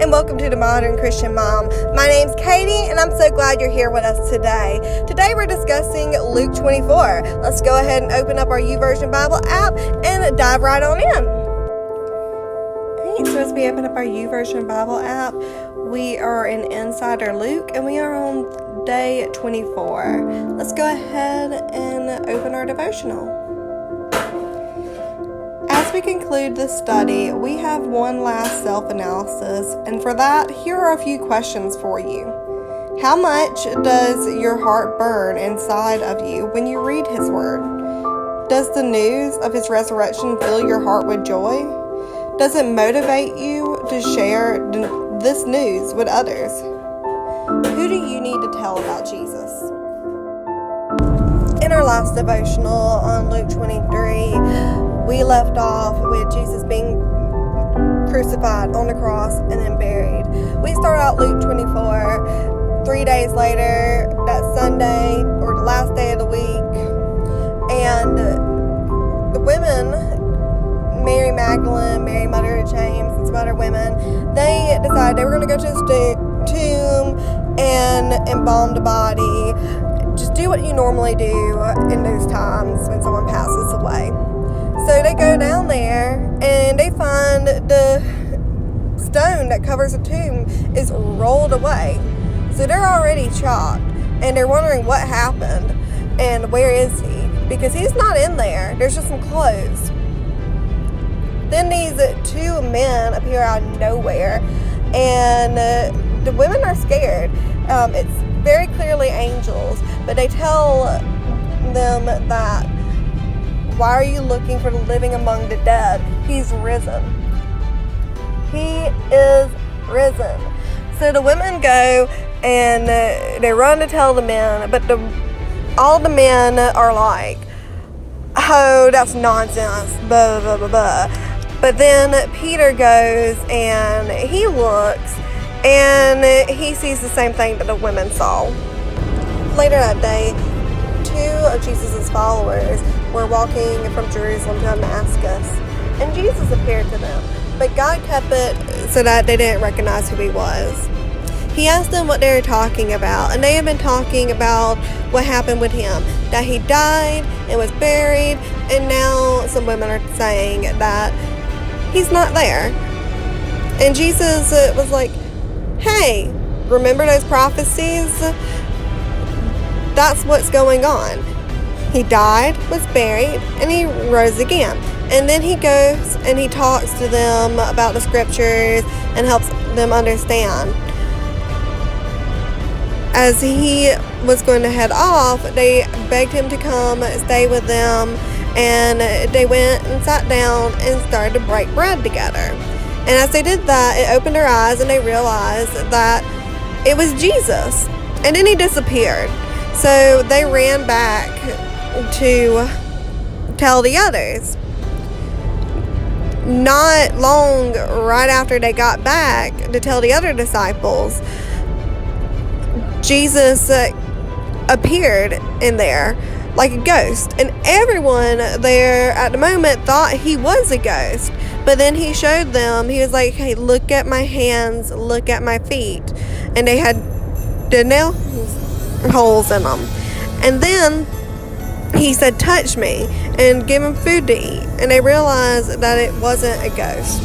and welcome to the Modern Christian Mom. My name's Katie, and I'm so glad you're here with us today. Today we're discussing Luke 24. Let's go ahead and open up our YouVersion Bible app and dive right on in. Okay, so as we open up our YouVersion Bible app, we are in Insider Luke, and we are on day 24. Let's go ahead and open our devotional. As we conclude this study, we have one last self-analysis, and for that, here are a few questions for you. How much does your heart burn inside of you when you read His Word? Does the news of His resurrection fill your heart with joy? Does it motivate you to share this news with others? Who do you need to tell about Jesus? In our last devotional on Luke 23, we left off with Jesus being crucified on the cross and then buried. We start out Luke 24, 3 days later, that Sunday, or the last day of the week, and the women, Mary Magdalene, Mary mother of James, and some other women, they decided they were going to go to the tomb and embalm the body. Just do what you normally do in those times when someone passes away. So they go down there and they find the stone that covers the tomb is rolled away. So they're already shocked and they're wondering what happened and where is he? Because he's not in there. There's just some clothes. Then these two men appear out of nowhere, and the women are scared. It's very clearly angels, but they tell them that, why are you looking for the living among the dead? He's risen. He is risen. So the women go and they run to tell the men, but all the men are like, oh, that's nonsense, blah, blah, blah, blah. But then Peter goes and he looks and he sees the same thing that the women saw. Later that day, two of Jesus' followers were walking from Jerusalem to Damascus, and Jesus appeared to them, but God kept it so that they didn't recognize who He was. He asked them what they were talking about, and they had been talking about what happened with Him, that He died and was buried, and now some women are saying that He's not there. And Jesus was like, hey, remember those prophecies? That's what's going on. He died, was buried, and He rose again. And then He goes and He talks to them about the scriptures and helps them understand. As He was going to head off, they begged Him to come stay with them, and they went and sat down and started to break bread together. And as they did that, it opened their eyes and they realized that it was Jesus. And then He disappeared. So they ran back to tell the others. Not long right after they got back to tell the other disciples, Jesus appeared in there like a ghost, and everyone there at the moment thought He was a ghost. But then He showed them, He was like, hey, look at my hands, look at my feet, and they had the nail holes in them. And then He said, touch me, and give them food to eat. And they realized that it wasn't a ghost.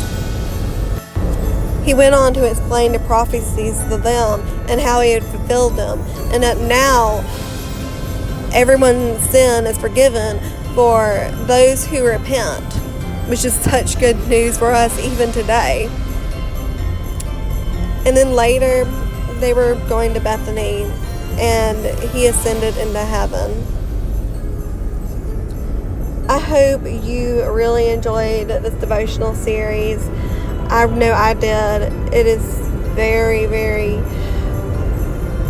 He went on to explain the prophecies to them and how He had fulfilled them, and that now everyone's sin is forgiven for those who repent, which is such good news for us even today. And then later, they were going to Bethany, and He ascended into heaven. I hope you really enjoyed this devotional series. I know I did. It is very, very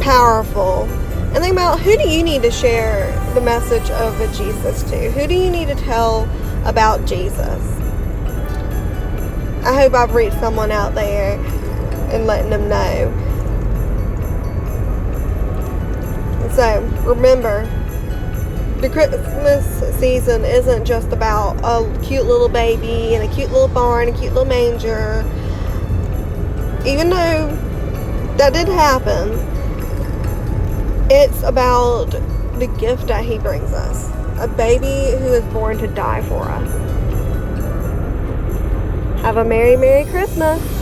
powerful. And think about, who do you need to share the message of Jesus to? Who do you need to tell about Jesus? I hope I've reached someone out there and letting them know. So remember, the Christmas season isn't just about a cute little baby and a cute little barn, a cute little manger. even though that did happen, it's about the gift that he brings us. A baby who is born to die for us. Have a Merry, Merry Christmas.